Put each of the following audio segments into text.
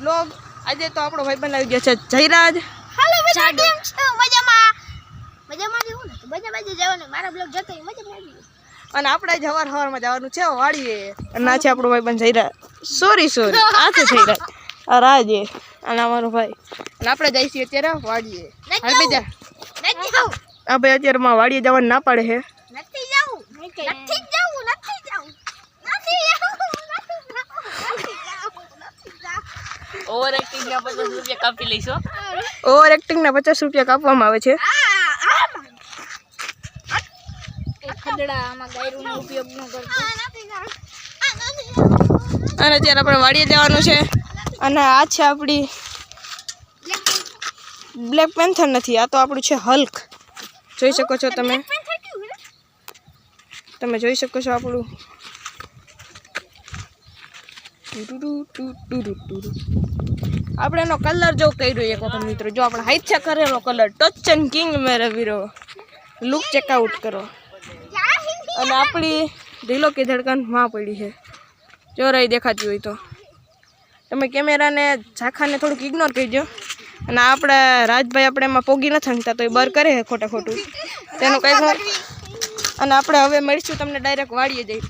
Blog. આજે તો આપણો ભાઈ બનાવી ગયો છે જયરાજ. હાલો મિત્રો, કેમ છો? મજામાં જેવું ને મજામાં જ જવાનું. મારા બ્લોગ જોતો મજામાં આવી. અને આપણે સવારમાં જવાનું છે વાડીએ. અને આ છે આપણો ભાઈ બન જયરાજ. સોરી આ છે જયરાજ, આ રાજે અને અમારો ભાઈ. અને આપણે જઈએ છીએ અત્યારે વાડીએ. હાલ બેજા આ ભાઈ અત્યારે માં વાડીએ જવાનું ના પાડે છે. નથી જાવું. ઓવર એક્ટિંગ ના 50 રૂપિયા કાપી લઈશો. ઓવર એક્ટિંગ ના 50 રૂપિયા કાપવામાં આવે છે. ખદડામાં ગાયરુંનો ઉપયોગ ન કરતો. અને અત્યારે આપણે વાડીએ જવાનું છે. અને આ છે આપણી બ્લેક પેન્થર નથી, આ તો આપણું છે હલ્ક. જોઈ શકો છો તમે જોઈ શકો છો આપણું. આપણે એનો કલર જો કર્યો એક વખત મિત્રો, જો આપણે હાઈટ છે કરેલો કલર ટચ એન્ડ કિંગ મેરા વીરો. લુક ચેકઆઉટ કરો. અને આપણી દિલો કી ધડકન માં પડી છે, જો રહી દેખાતી હોય તો. તમે કેમેરાને ઝાંખાને થોડુંક ઇગ્નોર કરજો. અને આપણે રાજભાઈ આપણે એમાં પોગી નથી હંગતા તો એ બર કરે છે ખોટું તેનું કંઈક. અને આપણે હવે મળીશું તમને ડાયરેક્ટ વાડીએ જઈ.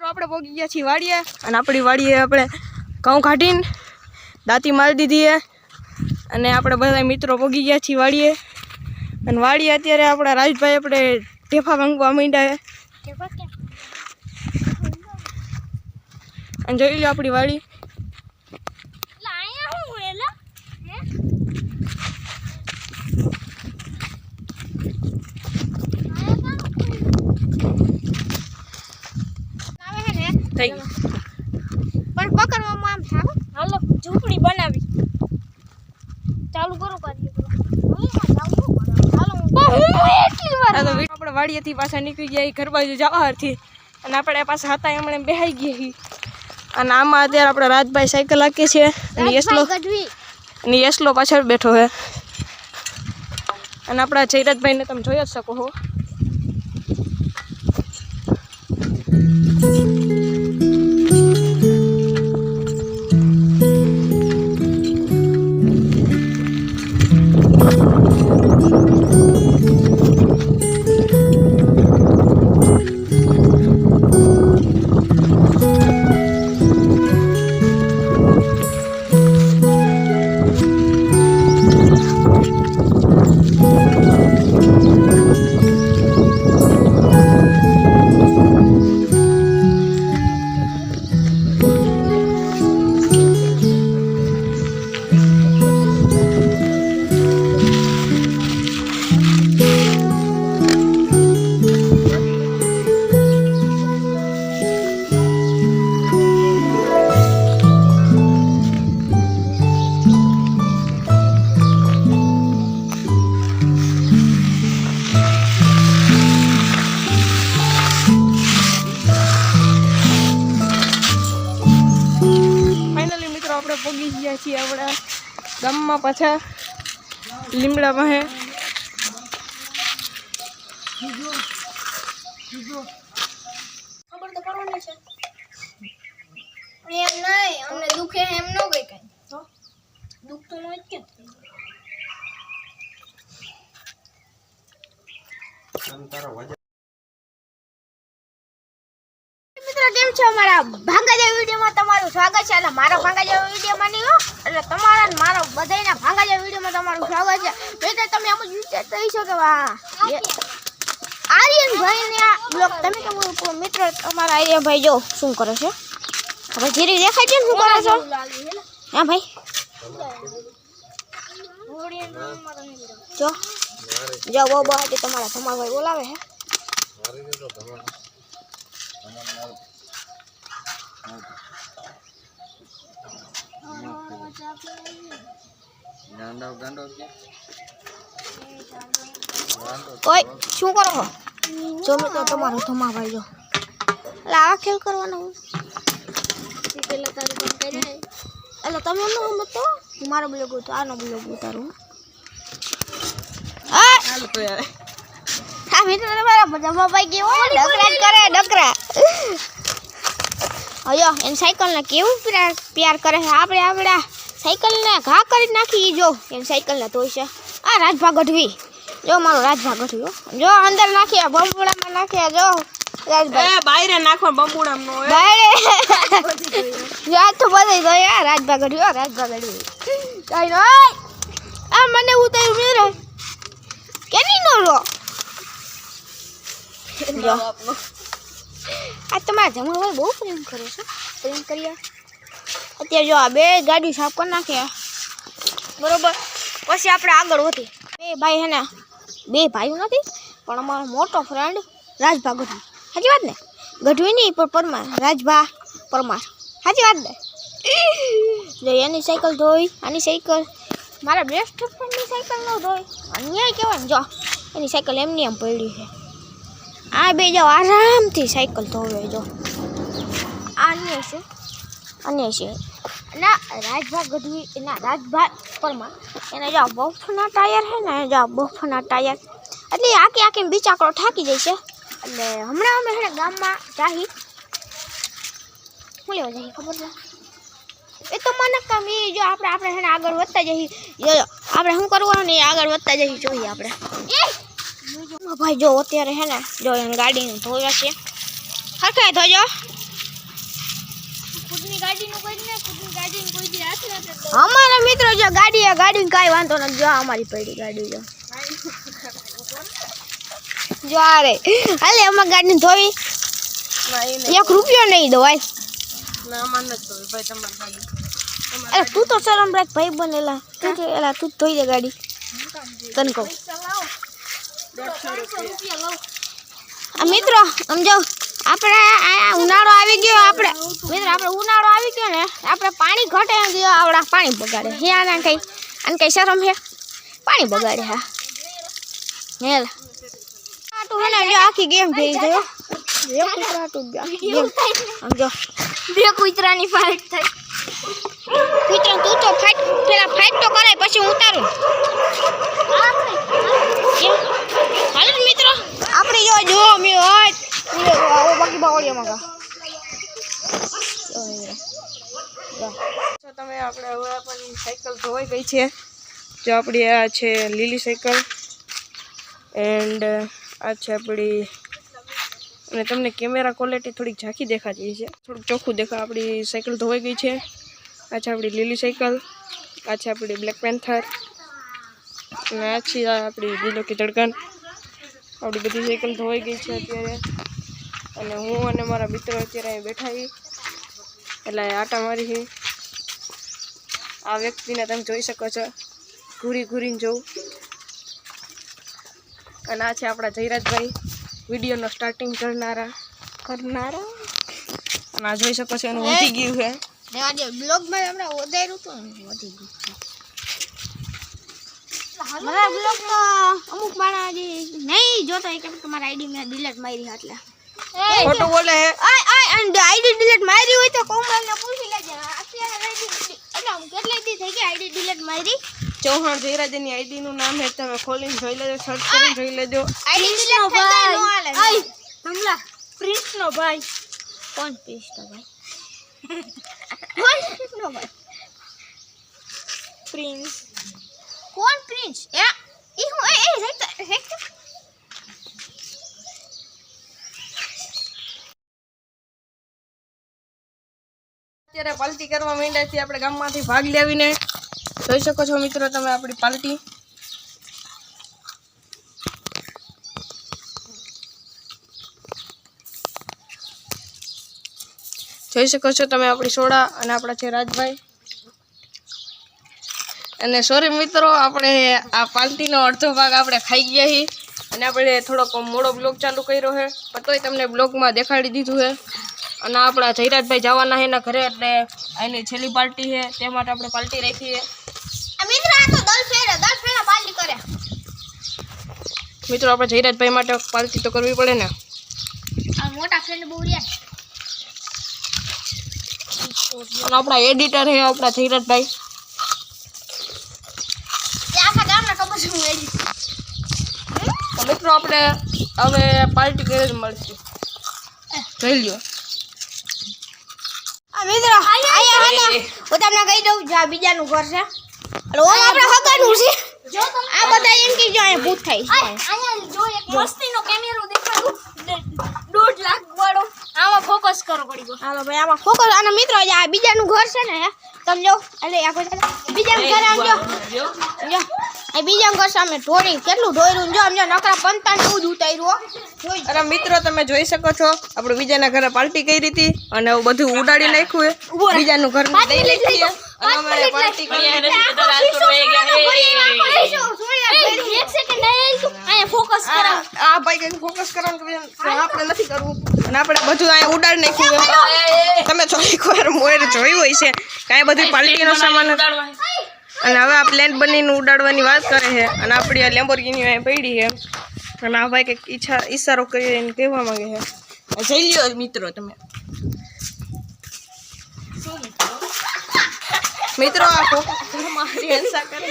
આપણે પોગી ગયા છીએ વાડીએ. અને આપણી વાડીએ આપણે ઘઉં કાઢીને દાંતી મારી દીધી છે. અને આપણે બધા મિત્રો પોગી ગયા છીએ વાડીએ. અને વાડીએ અત્યારે આપણા રાજભાઈ આપણે ઢેફા ભાંગવા માંડ્યા છે. અને જોઈ લો આપણી વાડી. થઈ ગઈ પણ પકડવામાં આમ થાવ. હાલો ઝૂંપડી બનાવી ચાલુ કરો કરીએ. આપણે વાડીએથી પાછા નીકળી ગયા ઘર બાજુ જવાથી. અને આપણે પાછા હતા એમણે બેહાઈ ગયા. અને આમાં અત્યારે આપણે રાજભાઈ સાયકલ હાકે છે. અને યસલો પાછળ બેઠો છે. અને આપણા જયરાજભાઈને તમે જોઈ જ શકો છો. આપણે પગી ગયા છીએ આપણા ગામમાં પાછા લીમડામાં હે. ખબર તો કરવાની છે. એમ નહીં અમને દુખે એમ ન ગઈ કઈ તો દુખ તો ન જ કે. કેમ છો? મારા ભાંગા જેવા વિડીયોમાં તમારું સ્વાગત છે. એટલે મારા ભાંગા જેવા વિડીયોમાં નહીં હો, એટલે તમારા ને મારા બધાના ભાંગા જેવા વિડીયોમાં તમારું સ્વાગત છે. મિત્રો તમે આમ જ વિચારતા હશો કે આર્યનભાઈ ને આ બ્લોગ તમે કેમ મિત્રો તમારા આર્યનભાઈ જો શું કરે છે. હવે જીરી દેખાય છે શું કરો છો? હા ભાઈ જો જો બહુ બહાટી તમારા ધમાભાઈ બોલાવે છે. ઓય શું કરો છો? જો મિત્રો તમારો ધમાભાઈ જો એટલે આ ખેલ કરવાનો પેલા તારું કામ કરી એટલે તમે ન સમજતો મારો બ્લોગ ઉતારો આનો બ્લોગ ઉતારું. હાલ તો યાર હા મિત્રો તમારા બધા ભાઈ કેવો ડકરા જ કરે ડકરા અયો એન સાયકલ ને કેવું પ્યાર કરે છે આપણે આપણા સાયકલ ને ઘા કરી નાખી જો એન સાયકલ ને ધોઈ છે આ રાજભા ગઢવી જો મારો રાજભા ગઢવી જો અંદર નાખ્યા બંબુડામાં નાખ્યા જો રાજભા એ બાયરે નાખો બંબુડામ નો હોય બાયરે જો આ તો બધાય ધોયા રાજભા ગઢવી રાજભા ગઢવી કઈ નો આ મને ઉતાર્યું મેરે કેની નો રો જો આ તમારા જમણવાર બહુ પ્રેમ કરે છે પ્રેમ કર્યા અત્યારે જો આ બે ગાડી સાફ કરી નાખ્યા બરોબર પછી આપણે આગળ વધી બે ભાઈ હે ને બે ભાઈઓ નથી પણ અમારો મોટો ફ્રેન્ડ રાજભા ગઢવી સાચી વાત ને ગઢવી નહીં પણ પરમાર રાજભા પરમાર સાચી વાત ને જો એની સાયકલ ધોઈ આની સાયકલ મારા બેસ્ટ ફ્રેન્ડની સાયકલ ન ધોઈ અન્યાય કહેવાય ને જો એની સાયકલ એમની એમ પડી છે આ બે જાઓ આરામથી સાયકલ ધોવે જો આ અન્ય છે ના રાજભા ગઢવી ના રાજભા પરમાર એને જો બફના ટાયર છે ને જો બફના ટાયર એટલે આખી બીચાકડો ઠાકી જાય છે એટલે હમણાં અમે છે ને ગામમાં જાહી શું લેવા જઈએ ખબર છે એ તો મને કામ એ જો આપણે છે ને આગળ વધતા જઈએ જો આપણે શું કરવાનું ને આગળ વધતા જઈએ જોઈએ આપણે ભાઈ જો અત્યારે હે ને જો એને ગાડીને ધોયા છે હરખાય ધોજો ખુદની ગાડીનું કોઈ ને ખુદની ગાડીને કોઈ દી હાથ ના કરતો અમારા મિત્રો જો ગાડીને કાઈ વાંધો નથી જો અમારી પડી ગાડી જો જો આરે હાલે અમાર ગાડીને ધોઈ ના એ એક રૂપિયો નહીં દો ભાઈ ના માન ન તો ભાઈ તમારી ગાડી અરે તું તો શરમ રાખ ભાઈ બનેલા તું ધોઈ દે ગાડી તને કહું આ મિત્રો સમજો આપણે ઉનાળો આવી ગયો આપણે ઉનાળો આવી ગયો ને આપણે પાણી ઘટે ગયો આવડા પાણી બગાડે હે આને કઈ શરમ હે પાણી બગાડે હા હેલ આ તું હે ને જો આખી ગેમ ભેગી થયો બે કૂતરા તું ગેમ સમજો બે કૂતરાની ફાઇટ થઈ કૂતરા તું તો ફાઇટ તો કરાય પછી હું ઉતારું હાલો મિત્રો આપણે જો મે હોય આવો બાકી બાવળિયામાં કા તો તમે આપણે હવે આપણી સાયકલ ધોવાઈ ગઈ છે જો આપણી આ છે લીલી સાયકલ એન્ડ આ છે આપણી અને તમને કેમેરા ક્વોલિટી થોડીક ઝાંખી દેખાતી છે થોડુંક ચોખ્ખું દેખા આપણી સાયકલ ધોવાઈ ગઈ છે આ છે આપણી લીલી સાયકલ આ છે આપણી બ્લેક પેન્થર અને આ છે આપણી લીલો કી ધડકન આપણી બધી સાયકલ ધોવાઈ ગઈ છે અત્યારે અને હું અને મારા મિત્રો અત્યારે અહીં બેઠા છીએ એટલે આટા મારી છે આ વ્યક્તિને તમે જોઈ શકો છો ઘૂરીને જોઉં અને આ છે આપણા જયરાજભાઈ વિડીયોનો સ્ટાર્ટિંગ કરનારા અને આ જોઈ શકો છો એનું વધી ગયું છે ને આજે બ્લોગમાં આપણે ઓદાયરું તો વધી ગયું મારા બ્લોગ તો અમુક માણા નહીં જોતો કે તમારા આઈડી મેં ડિલીટ મારી એટલે ખોટું બોલે હે અને આઈડી ડિલીટ મારી હોય તો કોમલને પૂછી લેજે અત્યારે એટલે હું કેટલા દી થઈ ગયા આઈડી ડિલીટ મારી ચૌહાણ જયરાજની આઈડી નું નામ હે તમે ખોલીને જોઈ લેજો સર્ચ કરીને જોઈ લેજો આઈડી ડિલીટ થઈ જાય નો હાલે આઈ કમલા પ્રિન્સનો ભાઈ કોણ પ્રિન્સનો ભાઈ કોણ પ્રિન્સનો ભાઈ પ્રિન્સ કોણ પ્રિન્સ એ હું રેક અત્યારે પાલટી કરવા માંડ્યા છીએ આપણે ગામમાંથી ભાગ લેવીને જોઈ શકો છો મિત્રો તમે આપણી પાલટી જોઈ શકો છો તમે આપણી સોડા અને આપણા છે રાજભાઈ અને સોરી મિત્રો આપણે આ પાલટીનો અડધો ભાગ આપણે ખાઈ ગયા છીએ અને આપણે થોડોક મોડો બ્લોગ ચાલુ કર્યો છે પણ તોય તમને બ્લોગમાં દેખાડી દીધું છે અને આપણા જયરાજભાઈ જવાના છે એના ઘરે એટલે એની છેલ્લી પાર્ટી છે તે માટે આપણે પાર્ટી રાખી છે મિત્ર આ તો દલ ફેરા પાર્ટી કરે મિત્રો આપણે જયરાજભાઈ માટે પાર્ટી તો કરવી પડે ને આ મોટા ફ્રેન્ડ બહુ રહ્યા અને આપણા એડિટર છે આપણા જયરાજભાઈ તે આખા ગામના ખબર છે હું એડિટ મિત્રો આપણે હવે પાર્ટી કરી જ મળશું. જોઈ લ્યો. મિત્રો આયા હે ને હું તમને કહી દઉં જો આ બીજાનું ઘર છે એટલે ઓમ આપણે હગાનું છે આ બધા એમ કે જો અહીંયા ભૂત થાય છે અહીંયા જો એક મસ્તીનો કેમેરો દેખાડું 1.5 લાખ વાળો આમાં ફોકસ કરો પડી ગયો હાલો ભાઈ આમાં ફોકસ અને મિત્રો જે આ બીજાનું ઘર છે ને તમે જો એટલે આ કોઈ બીજાનું ઘર આમ જો જો એ બીજાનું ઘર સામે ઢોળી કેટલું ઢોળ્યું જો આમ જો નકરા પંતા ને જ ઉતાર્યું જોઈ અરે મિત્રો તમે જોઈ શકો છો આપણે બીજાના ઘરે પાર્ટી કરી હતી અને એવું બધું ઉડાડી નાખ્યું છે બીજાનું ઘર દઈ નાખ્યું છે અને અમે પાર્ટી કરી નથી બધા રાત પર વહી ગયા એક સેકન્ડ અહીંયા ફોકસ કરો આ ભાઈ કઈ ફોકસ કરવાનું કે આપણે નથી કરવું અને આપણે બધું અહીંયા ઉડાડી નાખ્યું છે તમે જો એકવાર મોર જોયું હોય છે કાંઈ બધું પાર્ટીનો સામાન અને હવે આ પ્લેન બનીને ઉડાડવાની વાત કરે છે અને આપણી આ લેમ્બોર્ગિની અહીં પડી છે અને આ ભાઈ કંઈક ઈશારો કરીને કહેવા માંગે છે જઈ લ્યો મિત્રો તમે મિત્રો આ મારી હિંસા કરે